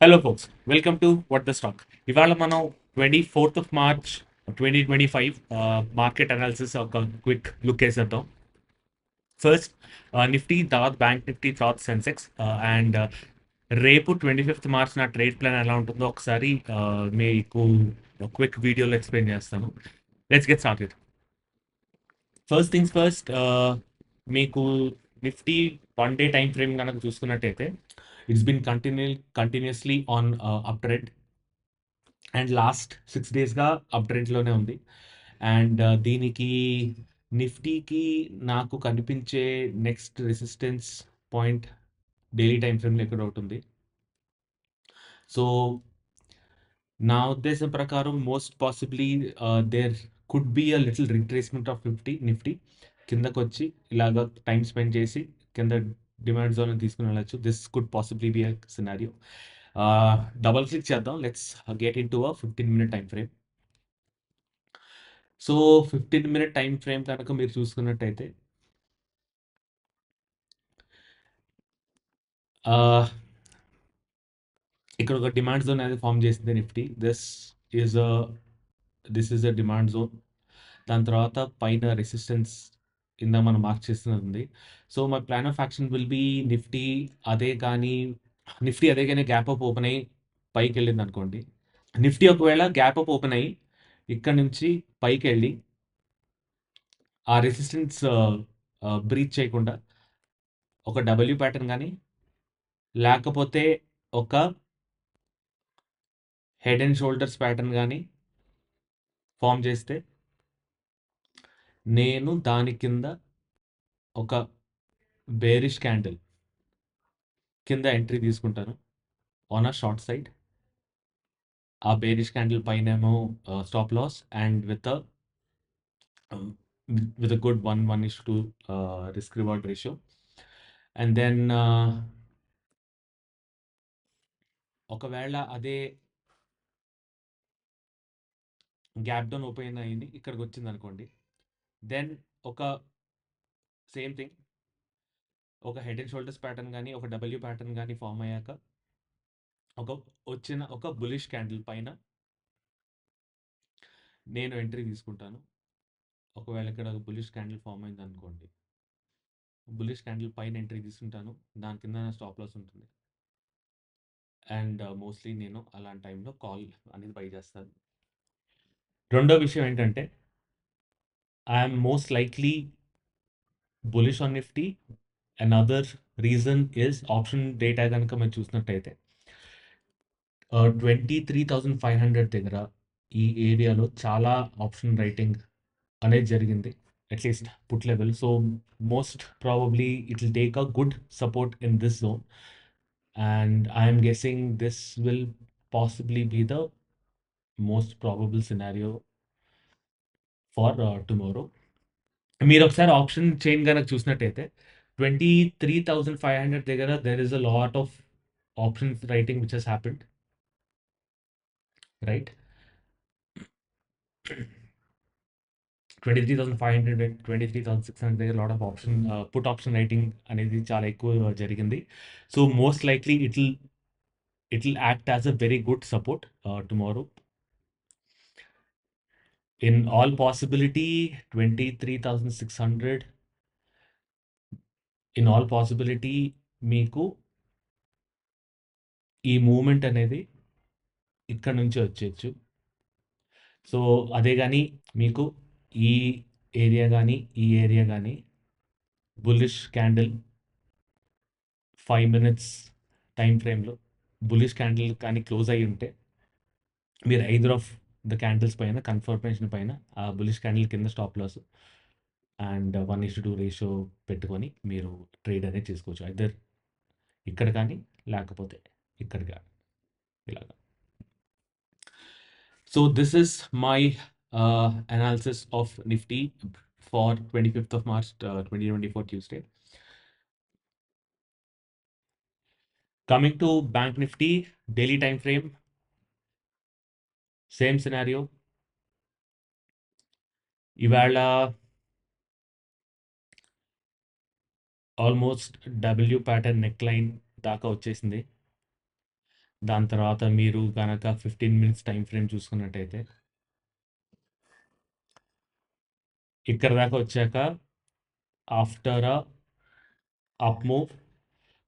Hello folks, welcome to what the stock. ఇవాళ మనం 24th March 2025 market analysis ఒక quick look వేసేద్దాం. First Nifty, తర్వాత బ్యాంక్ నిఫ్టీ, తర్వాత సెన్సెక్స్. అండ్ రేపు 25th March నా ట్రేడ్ ప్లాన్ ఎలా ఉంటుందో ఒకసారి మీకు క్విక్ వీడియోలో ఎక్స్ప్లెయిన్ చేస్తాను. Let's get started. First things first, మీకు నిఫ్టీ 1 డే టైం ఫ్రేమ్ కనుక చూసుకున్నట్టయితే it's been continuously on up trend and last 6 డేస్గా అప్ ట్రెండ్లోనే ఉంది. అండ్ దీనికి నిఫ్టీకి నాకు కనిపించే next resistance point daily time ఫ్రేమ్లో ఎక్కడ ఉంటుంది. సో నా ఉద్దేశం ప్రకారం most possibly there could be a little retracement of Nifty కిందకు వచ్చి ఇలాగ టైం స్పెండ్ చేసి కింద డిమాండ్ జోన్ తీసుకుని వెళ్ళచ్చు. This could possibly be a scenario. Double click చేద్దాం. Let's get into a 15-minute time frame. So 15-minute time frame కనుక మీరు చూసుకున్నట్టయితే ఇక్కడ ఒక డిమాండ్ జోన్ అనేది ఫామ్ చేసింది Nifty. Is a this is a demand zone. దాని తర్వాత పైన రెసిస్టెన్స్ కింద మనం మార్క్ చేస్తున్నది. So my plan of action will be Nifty అదే కానీ గ్యాప్ అప్ ఓపెన్ అయ్యి పైకి వెళ్ళింది అనుకోండి. నిఫ్టీ ఒకవేళ గ్యాప్ అప్ ఓపెన్ అయ్యి ఇక్కడ నుంచి పైకి వెళ్ళి ఆ రెసిస్టెన్స్ బ్రీచ్ చేయకుండా ఒక డబ్ల్యూ ప్యాటర్న్ కానీ లేకపోతే ఒక హెడ్ అండ్ షోల్డర్స్ ప్యాటర్న్ కానీ ఫామ్ చేస్తే నేను దాని కింద ఒక బేరిష్ క్యాండిల్ కింద ఎంట్రీ తీసుకుంటాను ఆన్ అ షార్ట్ సైడ్. ఆ బేరిష్ క్యాండిల్ పైనేమో stop loss and with a good 1:2 risk reward ratio. And then ఒకవేళ అదే గ్యాప్ డౌన్ ఓపెన్ అయింది ఇక్కడికి వచ్చింది అనుకోండి, దెన్ ఒక సేమ్ థింగ్, ఒక హెడ్ అండ్ షోల్డర్స్ ప్యాటర్న్ కానీ ఒక డబ్ల్యూ ప్యాటర్న్ కానీ ఫామ్ అయ్యాక ఒక బులిష్ క్యాండిల్ పైన నేను ఎంట్రీ తీసుకుంటాను. ఒకవేళ ఇక్కడ బులిష్ క్యాండిల్ ఫామ్ అయింది అనుకోండి, బులిష్ క్యాండిల్ పైన ఎంట్రీ తీసుకుంటాను. దాని కింద స్టాప్ లాస్ ఉంటుంది. అండ్ మోస్ట్లీ నేను అలాంటి టైంలో కాల్ అనేది బై చేస్తాను. రెండో విషయం ఏంటంటే I'm most likely bullish on Nifty. Another reason is option data కనుక మనం చూసినట్టయితే 23,500 దగ్గర ఈ ఏరియాలో చాలా ఆప్షన్ రైటింగ్ అనేది జరిగింది, at least put level. So most probably it will take a good support in this zone and I'm guessing this will possibly be the most probable scenario for tomorrow. మీరు ఒకసారి ఆప్షన్ చైన్ కనుక చూసినట్టయితే 23,500 దగ్గర there is a lot of option writing which has happened, right? 23,500 and 23,600 దగ్గర lot of put option writing అనేది చాలా ఎక్కువ జరిగింది. So most likely it will act as a very good support tomorrow. In all possibility 23,600 in all possibility మీకు ఈ movement అనేది ఇక్కడ నుంచి వచ్చేయచ్చు. సో అదే కానీ మీకు ఈ ఈ ఏరియా కానీ బుల్లిష్ క్యాండిల్ 5 minutes టైం ఫ్రేమ్లో బుల్లిష్ క్యాండిల్ కానీ క్లోజ్ అయ్యి ఉంటే మీరు ఐదర్ ఆఫ్ ద క్యాండిల్స్ పైన కన్ఫర్మేషన్ పైన ఆ బుల్లిష్ క్యాండిల్ కింద స్టాప్ లాస్ అండ్ 1:2 రేషియో పెట్టుకొని మీరు ట్రేడ్ అనేది చేసుకోవచ్చు. ఐదర్ ఇక్కడ కానీ లేకపోతే ఇక్కడ కానీ ఇలాగా. So this is my analysis of Nifty for 25th March 2024 Tuesday. Coming to Bank Nifty, daily time frame, same scenario. ఇవాళ almost W pattern neck line దాకా వచ్చేసింది. దాని తర్వాత మీరు గనక 15 మినిట్స్ టైమ్ ఫ్రేమ్ చూసుకున్నట్టయితే, ఇక్కడ దాకా వచ్చాక ఆఫ్టర్ అప్ మూవ్,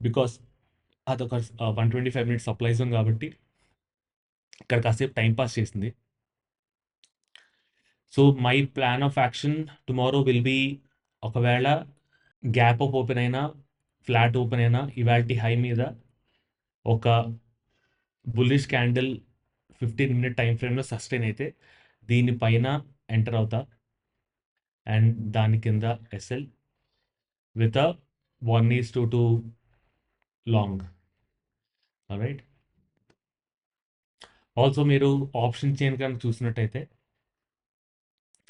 బికాస్ అదొక 125 మినిట్స్ సప్లై జోన్ కాబట్టి ఇక్కడ కాసేపు టైం పాస్ చేసింది. So my plan of action tomorrow will be, ఒకవేళ గ్యాప్ అప్ ఓపెన్ అయినా ఫ్లాట్ ఓపెన్ అయినా ఇవాల్టి హై మీద ఒక బుల్లిష్ క్యాండిల్ 15 మినిట్ టైం ఫ్రేమ్లో సస్టైన్ అయితే దీనిపైన ఎంటర్ అవుతా, అండ్ దాని కింద SL with 1:2 long. Right. Also మీరు ఆప్షన్ చైన్ కనుక చూసినట్టయితే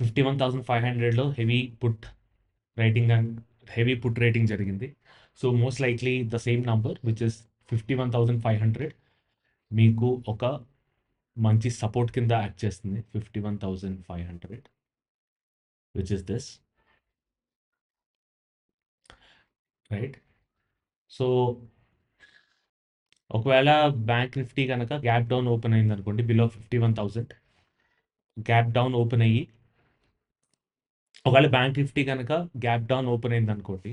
51,500లో హెవీ పుట్ రేటింగ్ జరిగింది. So most likely the same number which is 51,500 మీకు ఒక మంచి సపోర్ట్ కింద యాక్ట్ చేస్తుంది. 51,500 which is this. Right. So ఒకవేళ బ్యాంక్ నిఫ్టీ కనుక గ్యాప్ డౌన్ ఓపెన్ అయింది అనుకోండి బిలో 51,000, గ్యాప్ డౌన్ ఓపెన్ అయ్యి ఒకవేళ బ్యాంక్ నిఫ్టీ కనుక గ్యాప్ డౌన్ ఓపెన్ అయింది అనుకోండి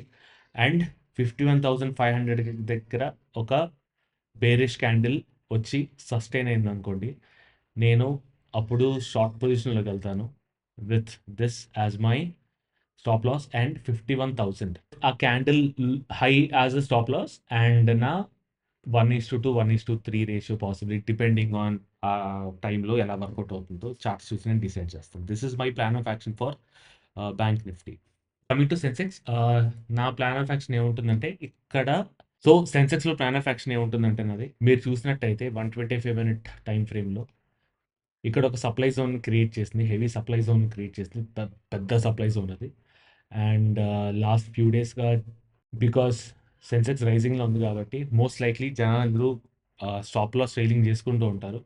అండ్ 51,500 దగ్గర ఒక బేరిష్ క్యాండిల్ వచ్చి సస్టైన్ అయింది అనుకోండి, నేను అప్పుడు షార్ట్ పొజిషన్లోకి వెళ్తాను with this as my stop loss and 51,000 ఆ candle high as a stop loss and నా 1:2 1:3 రేషియో పాసిబిలిటీ డిపెండింగ్ ఆన్ ఆ టైంలో ఎలా వర్కౌట్ అవుతుందో చార్ట్స్ చూసి నేను డిసైడ్ చేస్తాను. This is my plan of action for bank Nifty. Coming to Sensex, నా ప్లాన్ ఆఫ్ యాక్షన్ ఏముంటుందంటే ఇక్కడ, సో సెన్సెక్స్లో ప్లాన్ ఆఫ్ యాక్షన్ ఏముంటుందంటే నాది మీరు చూసినట్టయితే 125 మినిట్ టైం ఫ్రేమ్లో ఇక్కడ ఒక సప్లై జోన్ క్రియేట్ చేసింది, హెవీ సప్లై జోన్ క్రియేట్ చేసింది, పెద్ద సప్లై జోన్ అది. అండ్ లాస్ట్ ఫ్యూ డేస్గా బికాస్ సెన్సెక్స్ రైజింగ్లో ఉంది కాబట్టి మోస్ట్ లైక్లీ జనాలందరూ స్టాప్ లాస్ ట్రైలింగ్ చేసుకుంటూ ఉంటారు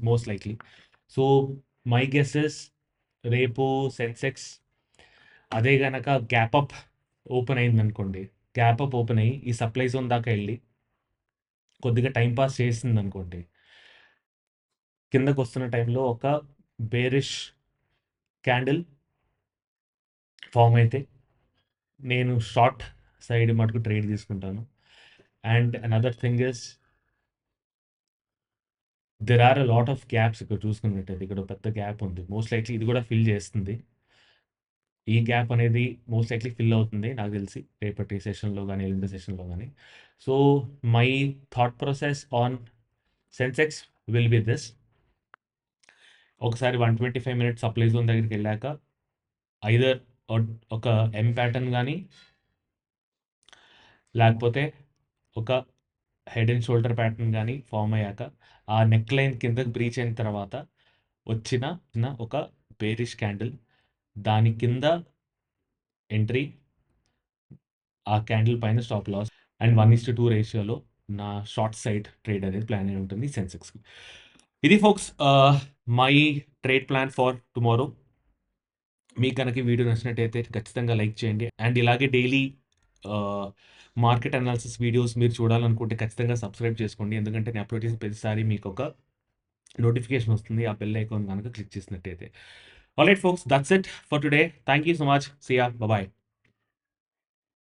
most likely. So my guesses రేపు సెన్సెక్స్ అదే గనక గ్యాప్ అప్ ఓపెన్ అయింది అనుకోండి, గ్యాప్ అప్ ఓపెన్ అయ్యి ఈ సప్లై జోన్ దాకా వెళ్ళి కొద్దిగా టైం పాస్ చేసింది అనుకోండి, కిందకు వస్తున్న టైంలో ఒక బేరిష్ క్యాండిల్ ఫామ్ అయితే నేను షార్ట్ సైడ్ మటుకు ట్రేడ్ తీసుకుంటాను. And another thing is there are a lot of gaps ఇక్కడ చూసుకున్నట్టయితే ఇక్కడ పెద్ద గ్యాప్ ఉంది, మోస్ట్ లైక్లీ ఇది కూడా ఫిల్ చేస్తుంది. ఈ గ్యాప్ అనేది మోస్ట్ లైక్లీ ఫిల్ అవుతుంది నాకు తెలిసి రేపటి సెషన్లో కానీ ఎల్లుండి సెషన్లో కానీ. So my thought process on Sensex will be this. ఒకసారి 125 మినిట్స్ సప్లై జోన్ దగ్గరికి వెళ్ళాక ఐదర్ ఒక ఎం ప్యాటర్న్ కానీ లేకపోతే ఒక హెడ్ అండ్ షోల్డర్ ప్యాటర్న్ కానీ ఫామ్ అయ్యాక ఆ నెక్ లైన్ కిందకి బ్రీచ్ అయిన తర్వాత వచ్చిన ఒక బేరిష్ క్యాండిల్, దాని కింద ఎంట్రీ, ఆ క్యాండిల్ పైన స్టాప్ లాస్ అండ్ 1:2 రేషియోలో నా షార్ట్ సైడ్ ట్రేడ్ అనేది ప్లాన్ అయి ఉంటుంది సెన్సెక్స్కి. ఇది folks my trade plan for tomorrow. మీకు కనుక ఈ వీడియో నచ్చినట్టయితే ఖచ్చితంగా లైక్ చేయండి. అండ్ ఇలాగే డైలీ మార్కెట్ అనాలిసిస్ వీడియోస్ మీరు చూడాలనుకుంటే ఖచ్చితంగా సబ్స్క్రైబ్ చేసుకోండి, ఎందుకంటే నేను అప్లోడ్ చేసిన ప్రతిసారి మీకు ఒక నోటిఫికేషన్ వస్తుంది ఆ బెల్ ఐకాన్ కనుక క్లిక్ చేసినట్టయితే. Alright folks, that's it for today. Thank you so much. See ya. Bye.